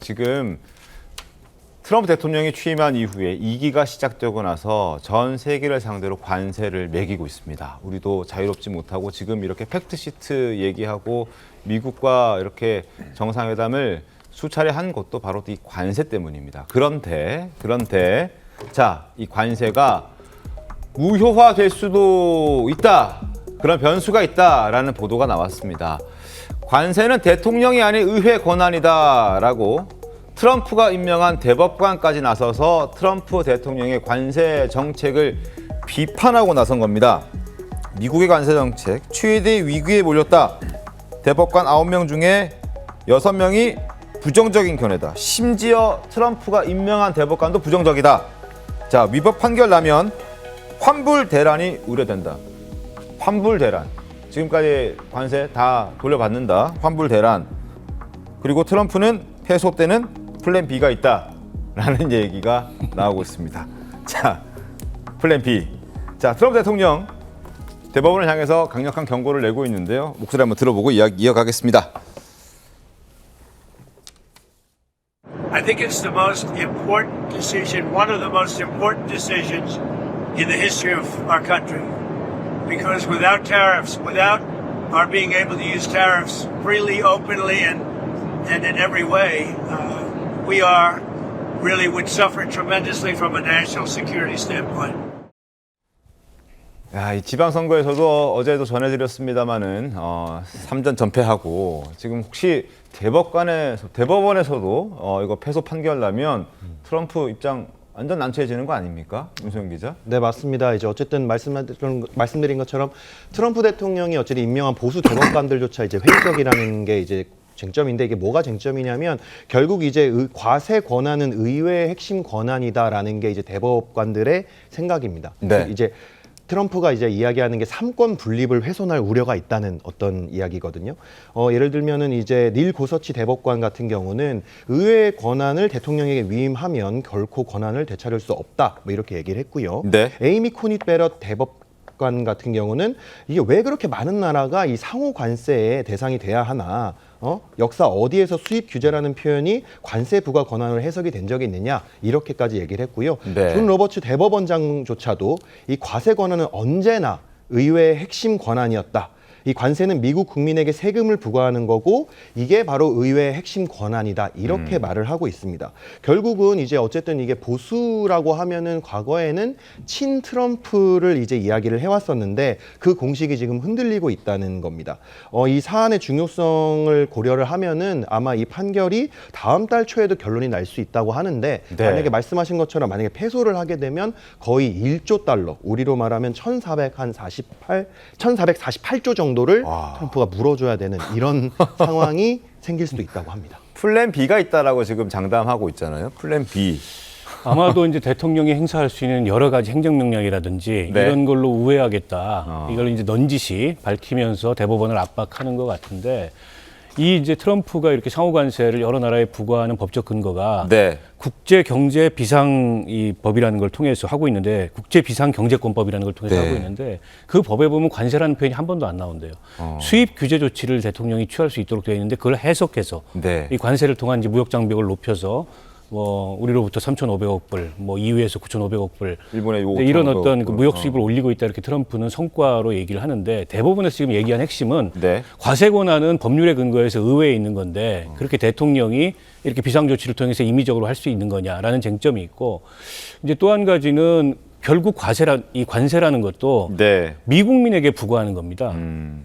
지금 트럼프 대통령이 취임한 이후에 2기가 시작되고 나서 전 세계를 상대로 관세를 매기고 있습니다. 우리도 자유롭지 못하고 지금 이렇게 팩트시트 얘기하고 미국과 이렇게 정상회담을 수차례 한 것도 바로 이 관세 때문입니다. 그런데 자, 이 관세가 무효화될 수도 있다. 그런 변수가 있다라는 보도가 나왔습니다. 관세는 대통령이 아닌 의회 권한이다라고 트럼프가 임명한 대법관까지 나서서 트럼프 대통령의 관세 정책을 비판하고 나선 겁니다. 미국의 관세 정책, 최대 위기에 몰렸다. 대법관 9명 중에 6명이 부정적인 견해다. 심지어 트럼프가 임명한 대법관도 부정적이다. 자, 위법 판결 나면 환불 대란이 우려된다. 환불 대란. 지금까지 관세 다 돌려받는다. 환불 대란. 그리고 트럼프는 패소 때는 플랜 B가 있다라는 얘기가 나오고 있습니다. 자, 플랜 B. 자, 트럼프 대통령 대법원을 향해서 강력한 경고를 내고 있는데요. 목소리 한번 들어보고 이야기 이어가겠습니다. I think it's the most important decision, one of the most important decisions in the history of our country. Because without tariffs, without our being able to use tariffs freely, openly, and in every way, we are really would suffer tremendously from a national security standpoint. 야, 이 지방선거에서도 어제도 전해드렸습니다마는 3전 전패하고 지금 혹시 대법원에서도 이거 패소 판결 나면 트럼프 입장 완전 난처해지는 거 아닙니까? 윤소영 기자? 네, 맞습니다. 이제 어쨌든 말씀드린 것처럼 트럼프 대통령이 어쨌든 임명한 보수 대법관들조차 이제 회의적이라는 게 이제 쟁점인데, 이게 뭐가 쟁점이냐면 결국 이제 과세 권한은 의회의 핵심 권한이다라는 게 이제 대법관들의 생각입니다. 네. 이제 트럼프가 이제 이야기하는 게 삼권 분립을 훼손할 우려가 있다는 어떤 이야기거든요. 예를 들면은 이제 닐 고서치 대법관 같은 경우는 의회의 권한을 대통령에게 위임하면 결코 권한을 되찾을 수 없다, 뭐 이렇게 얘기를 했고요. 네. 에이미 코닛 베럿 대법관 같은 경우는 이게 왜 그렇게 많은 나라가 이 상호 관세의 대상이 돼야 하나? 역사 어디에서 수입 규제라는 표현이 관세 부과 권한으로 해석이 된 적이 있느냐, 이렇게까지 얘기를 했고요. 네. 존 로버츠 대법원장조차도 이 과세 권한은 언제나 의회의 핵심 권한이었다. 이 관세는 미국 국민에게 세금을 부과하는 거고 이게 바로 의회의 핵심 권한이다, 이렇게 말을 하고 있습니다. 결국은 이제 어쨌든 이게 보수라고 하면은 과거에는 친 트럼프를 이제 이야기를 해왔었는데 그 공식이 지금 흔들리고 있다는 겁니다. 이 사안의 중요성을 고려를 하면은 아마 이 판결이 다음 달 초에도 결론이 날 수 있다고 하는데, 네. 만약에 말씀하신 것처럼 만약에 패소를 하게 되면 거의 1조 달러, 우리로 말하면 1448조 정도 를 트럼프가 물어줘야 되는 이런 상황이 생길 수도 있다고 합니다. 플랜 B가 있다라고 지금 장담하고 있잖아요. 플랜 B. 아마도 이제 대통령이 행사할 수 있는 여러 가지 행정명령이라든지 네. 이런 걸로 우회하겠다. 이걸 이제 넌지시 밝히면서 대법원을 압박하는 것 같은데, 이 이제 트럼프가 이렇게 상호관세를 여러 나라에 부과하는 법적 근거가 네. 국제경제비상법이라는 걸 통해서 하고 있는데, 국제비상경제권법이라는 걸 통해서 네. 하고 있는데, 그 법에 보면 관세라는 표현이 한 번도 안 나온대요. 수입 규제 조치를 대통령이 취할 수 있도록 되어 있는데, 그걸 해석해서 네. 이 관세를 통한 이제 무역 장벽을 높여서 우리로부터 3,500억 불, EU에서 9,500억 불, 일본의 요구 이런 어떤 그 무역 수입을 올리고 있다, 이렇게 트럼프는 성과로 얘기를 하는데, 대법원에서 지금 얘기한 핵심은 네. 과세 권한은 법률에 근거해서 의회에 있는 건데 그렇게 대통령이 이렇게 비상 조치를 통해서 임의적으로 할 수 있는 거냐라는 쟁점이 있고, 이제 또 한 가지는 결국 이 관세라는 것도 네. 미국민에게 부과하는 겁니다.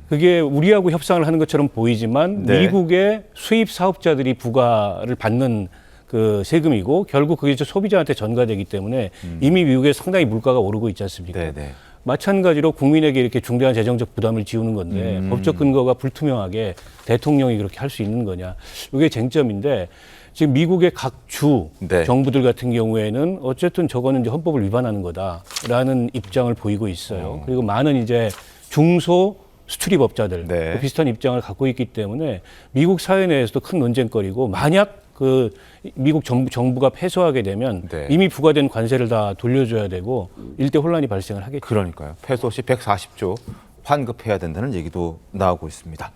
그게 우리하고 협상을 하는 것처럼 보이지만 네. 미국의 수입 사업자들이 부과를 받는 그 세금이고, 결국 그게 소비자한테 전가되기 때문에 이미 미국에 상당히 물가가 오르고 있지 않습니까? 네. 마찬가지로 국민에게 이렇게 중대한 재정적 부담을 지우는 건데 법적 근거가 불투명하게 대통령이 그렇게 할 수 있는 거냐, 이게 쟁점인데, 지금 미국의 각 주 네. 정부들 같은 경우에는 어쨌든 저거는 이제 헌법을 위반하는 거다라는 입장을 보이고 있어요. 그리고 많은 이제 중소 수출입업자들 네. 비슷한 입장을 갖고 있기 때문에 미국 사회 내에서도 큰 논쟁거리고, 만약 그 미국 정부가 패소하게 되면 네. 이미 부과된 관세를 다 돌려줘야 되고 일대 혼란이 발생을 하겠죠. 그러니까요. 패소 시 140조 환급해야 된다는 얘기도 나오고 있습니다.